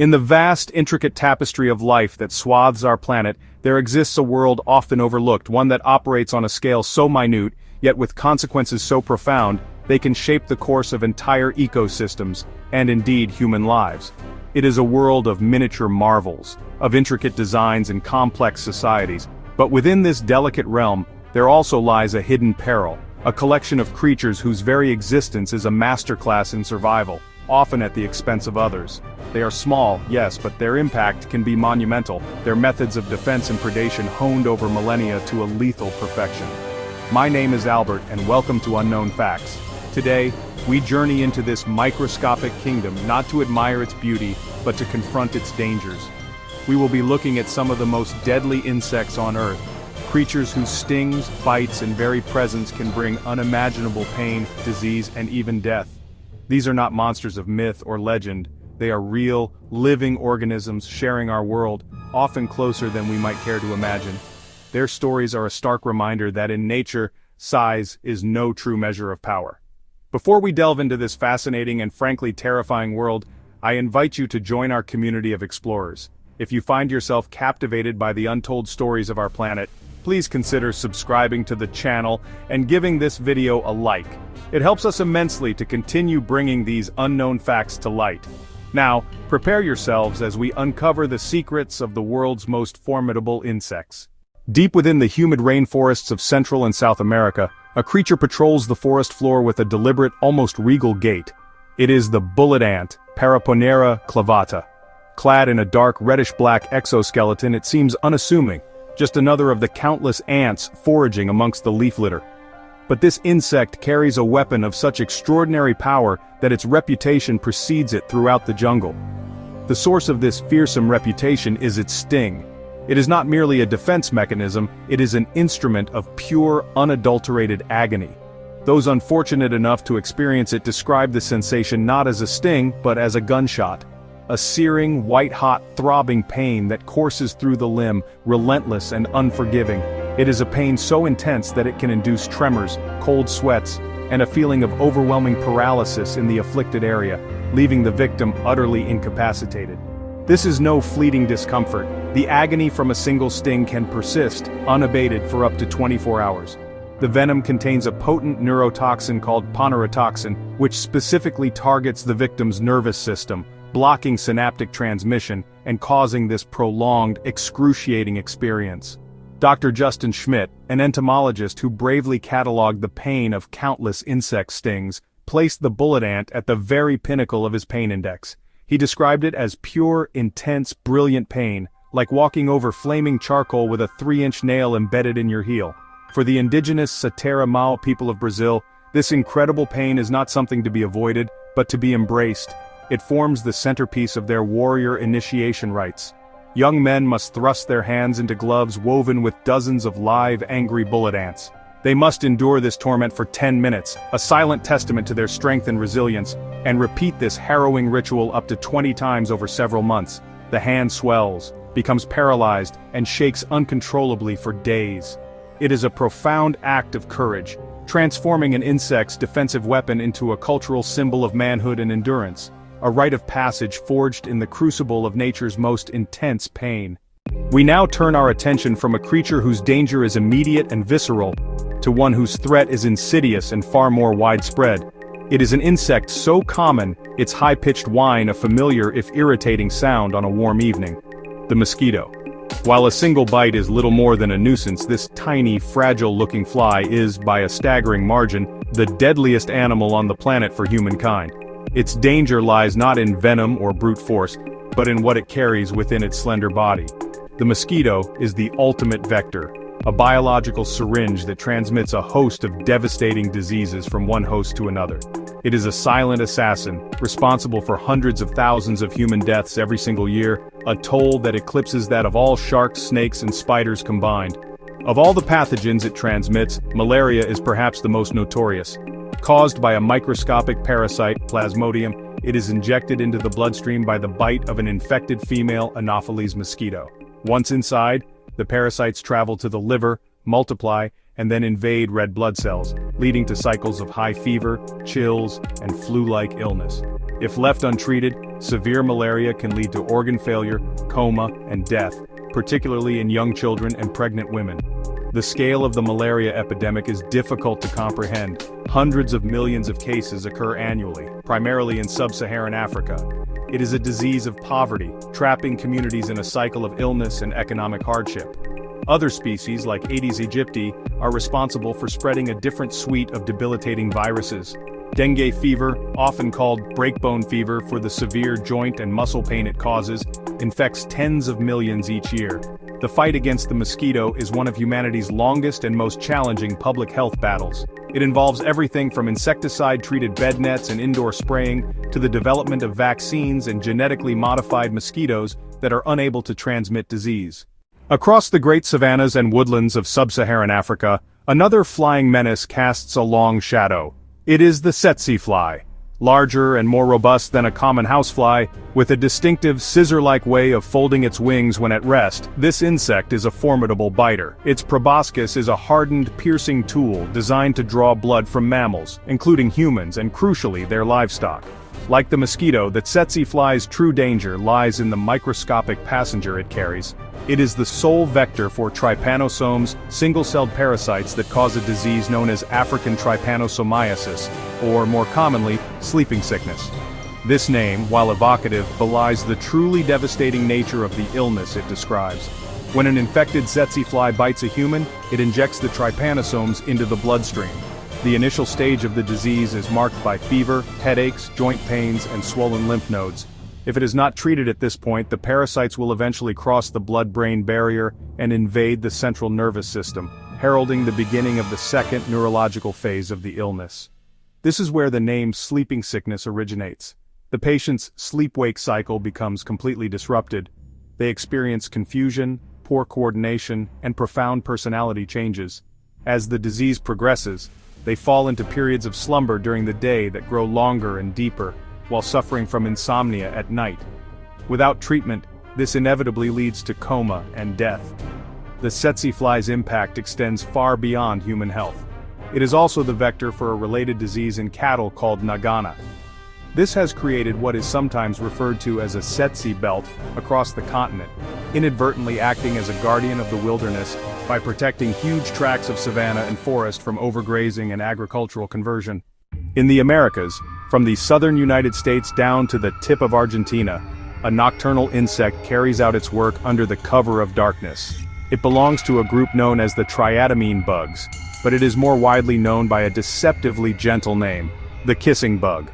In the vast, intricate tapestry of life that swathes our planet, there exists a world often overlooked, one that operates on a scale so minute, yet with consequences so profound, they can shape the course of entire ecosystems, and indeed human lives. It is a world of miniature marvels, of intricate designs and complex societies, but within this delicate realm, there also lies a hidden peril, a collection of creatures whose very existence is a masterclass in survival, often at the expense of others. They are small, yes, but their impact can be monumental, their methods of defense and predation honed over millennia to a lethal perfection. My name is Albert, and welcome to Unknown Facts. Today, we journey into this microscopic kingdom not to admire its beauty, but to confront its dangers. We will be looking at some of the most deadly insects on Earth, creatures whose stings, bites, and very presence can bring unimaginable pain, disease, and even death. These are not monsters of myth or legend. They are real, living organisms sharing our world, often closer than we might care to imagine. Their stories are a stark reminder that in nature, size is no true measure of power. Before we delve into this fascinating and frankly terrifying world, I invite you to join our community of explorers. If you find yourself captivated by the untold stories of our planet, please consider subscribing to the channel and giving this video a like. It helps us immensely to continue bringing these unknown facts to light. Now, prepare yourselves as we uncover the secrets of the world's most formidable insects. Deep within the humid rainforests of Central and South America, a creature patrols the forest floor with a deliberate, almost regal gait. It is the bullet ant, Paraponera clavata. Clad in a dark reddish-black exoskeleton, it seems unassuming, just another of the countless ants foraging amongst the leaf litter. But this insect carries a weapon of such extraordinary power that its reputation precedes it throughout the jungle. The source of this fearsome reputation is its sting. It is not merely a defense mechanism, it is an instrument of pure, unadulterated agony. Those unfortunate enough to experience it describe the sensation not as a sting, but as a gunshot. A searing, white-hot, throbbing pain that courses through the limb, relentless and unforgiving. It is a pain so intense that it can induce tremors, cold sweats, and a feeling of overwhelming paralysis in the afflicted area, leaving the victim utterly incapacitated. This is no fleeting discomfort. The agony from a single sting can persist, unabated for up to 24 hours. The venom contains a potent neurotoxin called ponerotoxin, which specifically targets the victim's nervous system, blocking synaptic transmission and causing this prolonged, excruciating experience. Dr. Justin Schmidt, an entomologist who bravely cataloged the pain of countless insect stings, placed the bullet ant at the very pinnacle of his pain index. He described it as pure, intense, brilliant pain, like walking over flaming charcoal with a 3-inch nail embedded in your heel. For the indigenous Satara Mao people of Brazil, this incredible pain is not something to be avoided, but to be embraced. It forms the centerpiece of their warrior initiation rites. Young men must thrust their hands into gloves woven with dozens of live, angry bullet ants. They must endure this torment for 10 minutes, a silent testament to their strength and resilience, and repeat this harrowing ritual up to 20 times over several months. The hand swells, becomes paralyzed, and shakes uncontrollably for days. It is a profound act of courage, transforming an insect's defensive weapon into a cultural symbol of manhood and endurance. A rite of passage forged in the crucible of nature's most intense pain. We now turn our attention from a creature whose danger is immediate and visceral, to one whose threat is insidious and far more widespread. It is an insect so common, its high-pitched whine a familiar if irritating sound on a warm evening. The mosquito. While a single bite is little more than a nuisance, this tiny, fragile-looking fly is, by a staggering margin, the deadliest animal on the planet for humankind. Its danger lies not in venom or brute force, but in what it carries within its slender body. The mosquito is the ultimate vector, a biological syringe that transmits a host of devastating diseases from one host to another. It is a silent assassin, responsible for hundreds of thousands of human deaths every single year, a toll that eclipses that of all sharks, snakes, and spiders combined. Of all the pathogens it transmits, malaria is perhaps the most notorious. Caused by a microscopic parasite, Plasmodium, it is injected into the bloodstream by the bite of an infected female Anopheles mosquito. Once inside, the parasites travel to the liver, multiply, and then invade red blood cells, leading to cycles of high fever, chills, and flu-like illness. If left untreated, severe malaria can lead to organ failure, coma, and death, particularly in young children and pregnant women. The scale of the malaria epidemic is difficult to comprehend. Hundreds of millions of cases occur annually, primarily in sub-Saharan Africa. It is a disease of poverty, trapping communities in a cycle of illness and economic hardship. Other species, like Aedes aegypti, are responsible for spreading a different suite of debilitating viruses. Dengue fever, often called breakbone fever for the severe joint and muscle pain it causes, infects tens of millions each year. The fight against the mosquito is one of humanity's longest and most challenging public health battles. It involves everything from insecticide-treated bed nets and indoor spraying, to the development of vaccines and genetically modified mosquitoes that are unable to transmit disease. Across the great savannas and woodlands of sub-Saharan Africa, another flying menace casts a long shadow. It is the tsetse fly. Larger and more robust than a common housefly, with a distinctive scissor-like way of folding its wings when at rest, this insect is a formidable biter. Its proboscis is a hardened, piercing tool designed to draw blood from mammals, including humans and crucially their livestock. Like the mosquito, the tsetse fly's true danger lies in the microscopic passenger it carries. It is the sole vector for trypanosomes, single-celled parasites that cause a disease known as African trypanosomiasis, or more commonly, sleeping sickness. This name, while evocative, belies the truly devastating nature of the illness it describes. When an infected tsetse fly bites a human, it injects the trypanosomes into the bloodstream. The initial stage of the disease is marked by fever, headaches, joint pains, and swollen lymph nodes. If it is not treated at this point, the parasites will eventually cross the blood-brain barrier and invade the central nervous system, heralding the beginning of the second neurological phase of the illness. This is where the name sleeping sickness originates. The patient's sleep-wake cycle becomes completely disrupted. They experience confusion, poor coordination, and profound personality changes. As the disease progresses, they fall into periods of slumber during the day that grow longer and deeper, while suffering from insomnia at night. Without treatment, this inevitably leads to coma and death. The tsetse fly's impact extends far beyond human health. It is also the vector for a related disease in cattle called nagana. This has created what is sometimes referred to as a tsetse belt across the continent, inadvertently acting as a guardian of the wilderness by protecting huge tracts of savanna and forest from overgrazing and agricultural conversion. In the Americas, from the southern United States down to the tip of Argentina, a nocturnal insect carries out its work under the cover of darkness. It belongs to a group known as the triatomine bugs, but it is more widely known by a deceptively gentle name, the kissing bug.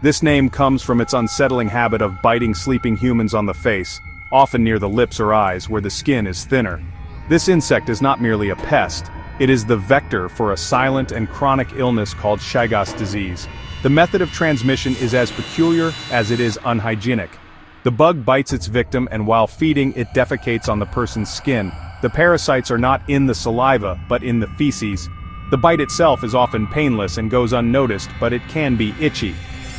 This name comes from its unsettling habit of biting sleeping humans on the face, often near the lips or eyes where the skin is thinner. This insect is not merely a pest, it is the vector for a silent and chronic illness called Chagas disease. The method of transmission is as peculiar as it is unhygienic. The bug bites its victim and while feeding it defecates on the person's skin. The parasites are not in the saliva, but in the feces. The bite itself is often painless and goes unnoticed, but it can be itchy.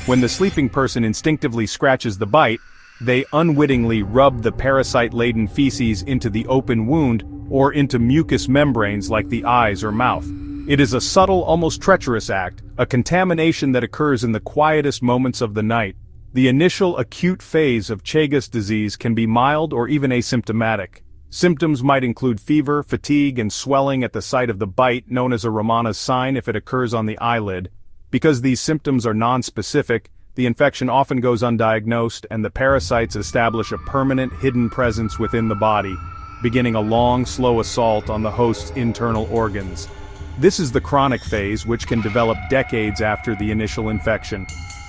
When the sleeping person instinctively scratches the bite, they unwittingly rub the parasite-laden feces into the open wound or into mucous membranes like the eyes or mouth. It is a subtle, almost treacherous act, a contamination that occurs in the quietest moments of the night. The initial acute phase of Chagas disease can be mild or even asymptomatic. Symptoms might include fever, fatigue, and swelling at the site of the bite, known as a Ramana's sign if it occurs on the eyelid. Because these symptoms are non-specific, the infection often goes undiagnosed and the parasites establish a permanent hidden presence within the body, beginning a long, slow assault on the host's internal organs. This is the chronic phase, which can develop decades after the initial infection.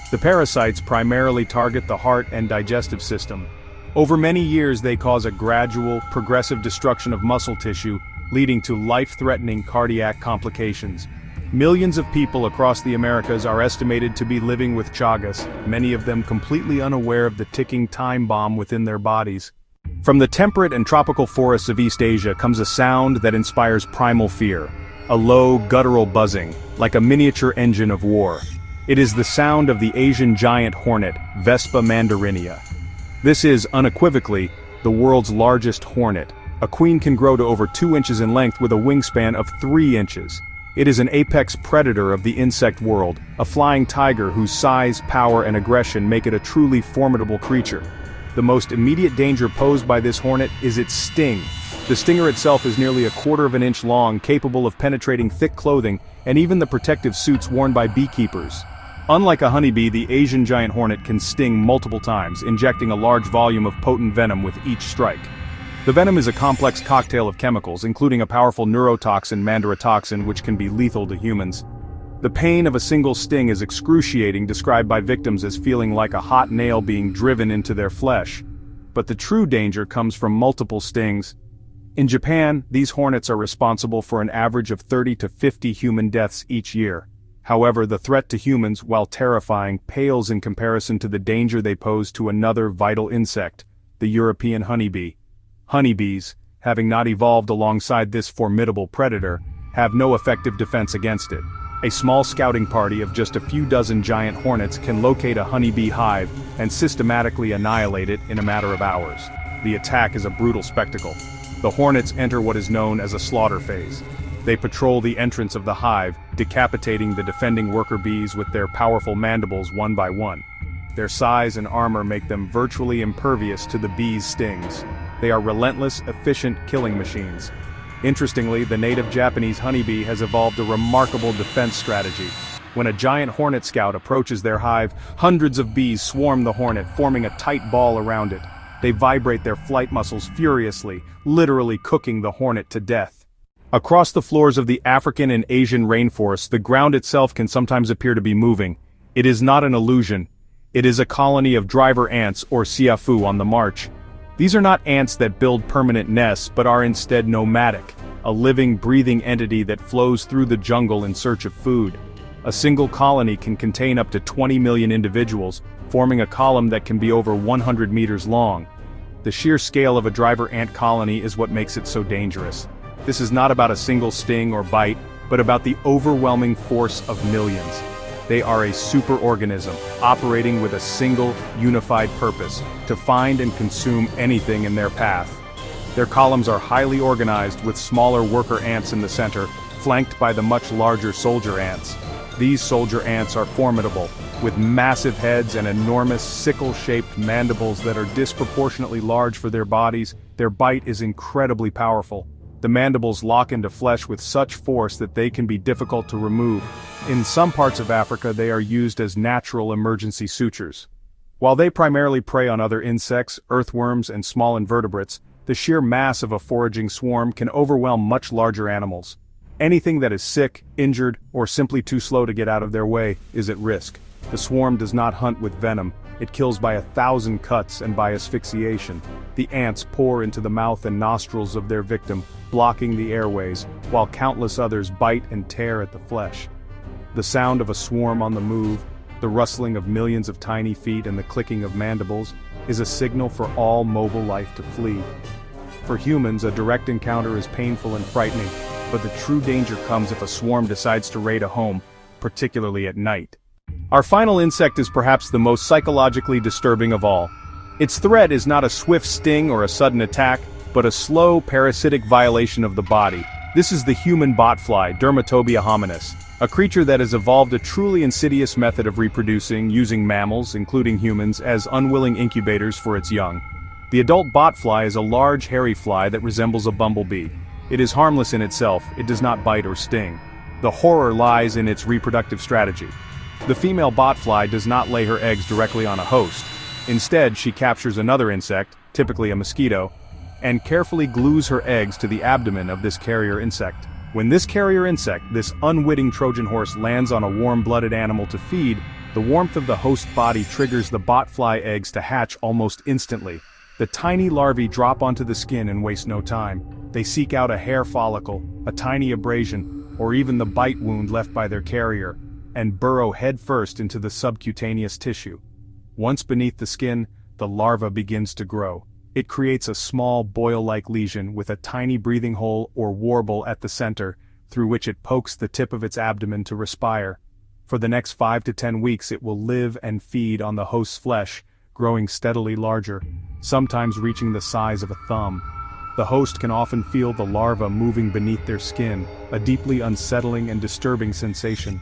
The parasites primarily target the heart and digestive system. Over many years they cause a gradual, progressive destruction of muscle tissue, leading to life-threatening cardiac complications. Millions of people across the Americas are estimated to be living with Chagas, many of them completely unaware of the ticking time bomb within their bodies. From the temperate and tropical forests of East Asia comes a sound that inspires primal fear. A low, guttural buzzing, like a miniature engine of war. It is the sound of the Asian giant hornet, Vespa mandarinia. This is, unequivocally, the world's largest hornet, A queen can grow to over 2 inches in length with a wingspan of 3 inches. It is an apex predator of the insect world, a flying tiger whose size, power, and aggression make it a truly formidable creature. The most immediate danger posed by this hornet is its sting. The stinger itself is nearly 1/4 of an inch long, capable of penetrating thick clothing and even the protective suits worn by beekeepers. Unlike a honeybee, the Asian giant hornet can sting multiple times, injecting a large volume of potent venom with each strike. The venom is a complex cocktail of chemicals, including a powerful neurotoxin, mandarotoxin, which can be lethal to humans. The pain of a single sting is excruciating, described by victims as feeling like a hot nail being driven into their flesh. But the true danger comes from multiple stings. In Japan, these hornets are responsible for an average of 30 to 50 human deaths each year. However, the threat to humans, while terrifying, pales in comparison to the danger they pose to another vital insect, the European honeybee. Honeybees, having not evolved alongside this formidable predator, have no effective defense against it. A small scouting party of just a few dozen giant hornets can locate a honeybee hive and systematically annihilate it in a matter of hours. The attack is a brutal spectacle. The hornets enter what is known as a slaughter phase. They patrol the entrance of the hive, decapitating the defending worker bees with their powerful mandibles one by one. Their size and armor make them virtually impervious to the bees' stings. They are relentless, efficient killing machines. Interestingly, the native Japanese honeybee has evolved a remarkable defense strategy. When a giant hornet scout approaches their hive, hundreds of bees swarm the hornet, forming a tight ball around it. They vibrate their flight muscles furiously, literally cooking the hornet to death. Across the floors of the African and Asian rainforests, the ground itself can sometimes appear to be moving. It is not an illusion. It is a colony of driver ants, or siafu, on the march. These are not ants that build permanent nests, but are instead nomadic, a living, breathing entity that flows through the jungle in search of food. A single colony can contain up to 20 million individuals, forming a column that can be over 100 meters long. The sheer scale of a driver ant colony is what makes it so dangerous. This is not about a single sting or bite, but about the overwhelming force of millions. They are a superorganism, operating with a single, unified purpose, to find and consume anything in their path. Their columns are highly organized, with smaller worker ants in the center, flanked by the much larger soldier ants. These soldier ants are formidable, with massive heads and enormous sickle-shaped mandibles that are disproportionately large for their bodies. Their bite is incredibly powerful. The mandibles lock into flesh with such force that they can be difficult to remove. In some parts of Africa, they are used as natural emergency sutures. While they primarily prey on other insects, earthworms, and small invertebrates, the sheer mass of a foraging swarm can overwhelm much larger animals. Anything that is sick, injured, or simply too slow to get out of their way is at risk. The swarm does not hunt with venom. It kills by 1,000 cuts and by asphyxiation. The ants pour into the mouth and nostrils of their victim, blocking the airways, while countless others bite and tear at the flesh. The sound of a swarm on the move, the rustling of millions of tiny feet and the clicking of mandibles, is a signal for all mobile life to flee. For humans, a direct encounter is painful and frightening, but the true danger comes if a swarm decides to raid a home, particularly at night. Our final insect is perhaps the most psychologically disturbing of all. Its threat is not a swift sting or a sudden attack, but a slow, parasitic violation of the body. This is the human botfly, Dermatobia hominis, a creature that has evolved a truly insidious method of reproducing, using mammals, including humans, as unwilling incubators for its young. The adult botfly is a large, hairy fly that resembles a bumblebee. It is harmless in itself. It does not bite or sting. The horror lies in its reproductive strategy. The female botfly does not lay her eggs directly on a host. Instead, she captures another insect, typically a mosquito, and carefully glues her eggs to the abdomen of this carrier insect. When this carrier insect, this unwitting Trojan horse, lands on a warm-blooded animal to feed, the warmth of the host body triggers the botfly eggs to hatch almost instantly. The tiny larvae drop onto the skin and waste no time. They seek out a hair follicle, a tiny abrasion, or even the bite wound left by their carrier, and burrow headfirst into the subcutaneous tissue. Once beneath the skin, the larva begins to grow. It creates a small boil-like lesion with a tiny breathing hole or warble at the center, through which it pokes the tip of its abdomen to respire. For the next 5 to 10 weeks it will live and feed on the host's flesh, growing steadily larger, sometimes reaching the size of a thumb. The host can often feel the larva moving beneath their skin, a deeply unsettling and disturbing sensation.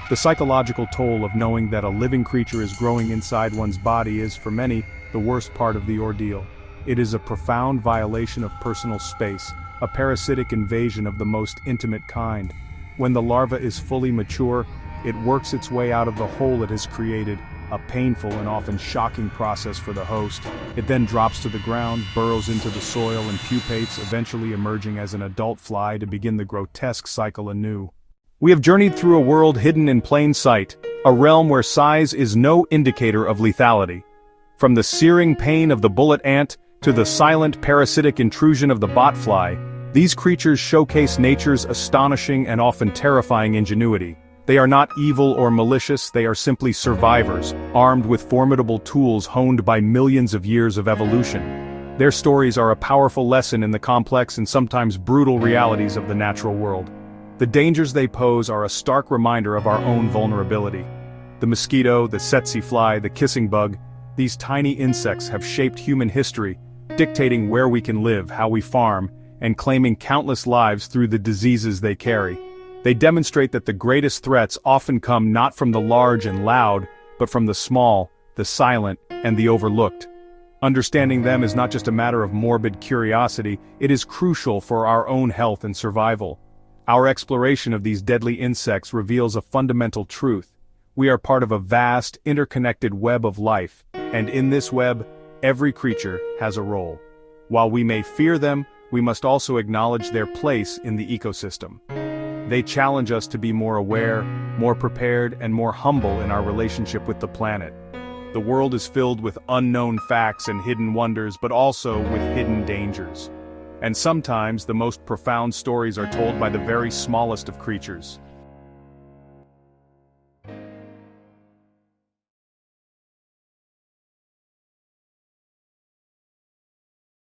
The psychological toll of knowing that a living creature is growing inside one's body is, for many, the worst part of the ordeal. It is a profound violation of personal space, a parasitic invasion of the most intimate kind. When the larva is fully mature, it works its way out of the hole it has created, a painful and often shocking process for the host. It then drops to the ground, burrows into the soil and pupates, eventually emerging as an adult fly to begin the grotesque cycle anew. We have journeyed through a world hidden in plain sight, a realm where size is no indicator of lethality. From the searing pain of the bullet ant to the silent parasitic intrusion of the botfly, these creatures showcase nature's astonishing and often terrifying ingenuity. They are not evil or malicious, they are simply survivors, armed with formidable tools honed by millions of years of evolution. Their stories are a powerful lesson in the complex and sometimes brutal realities of the natural world. The dangers they pose are a stark reminder of our own vulnerability. The mosquito, the tsetse fly, the kissing bug, these tiny insects have shaped human history, dictating where we can live, how we farm, and claiming countless lives through the diseases they carry. They demonstrate that the greatest threats often come not from the large and loud, but from the small, the silent, and the overlooked. Understanding them is not just a matter of morbid curiosity, it is crucial for our own health and survival. Our exploration of these deadly insects reveals a fundamental truth. We are part of a vast, interconnected web of life, and in this web, every creature has a role. While we may fear them, we must also acknowledge their place in the ecosystem. They challenge us to be more aware, more prepared, and more humble in our relationship with the planet. The world is filled with unknown facts and hidden wonders, but also with hidden dangers. And sometimes the most profound stories are told by the very smallest of creatures.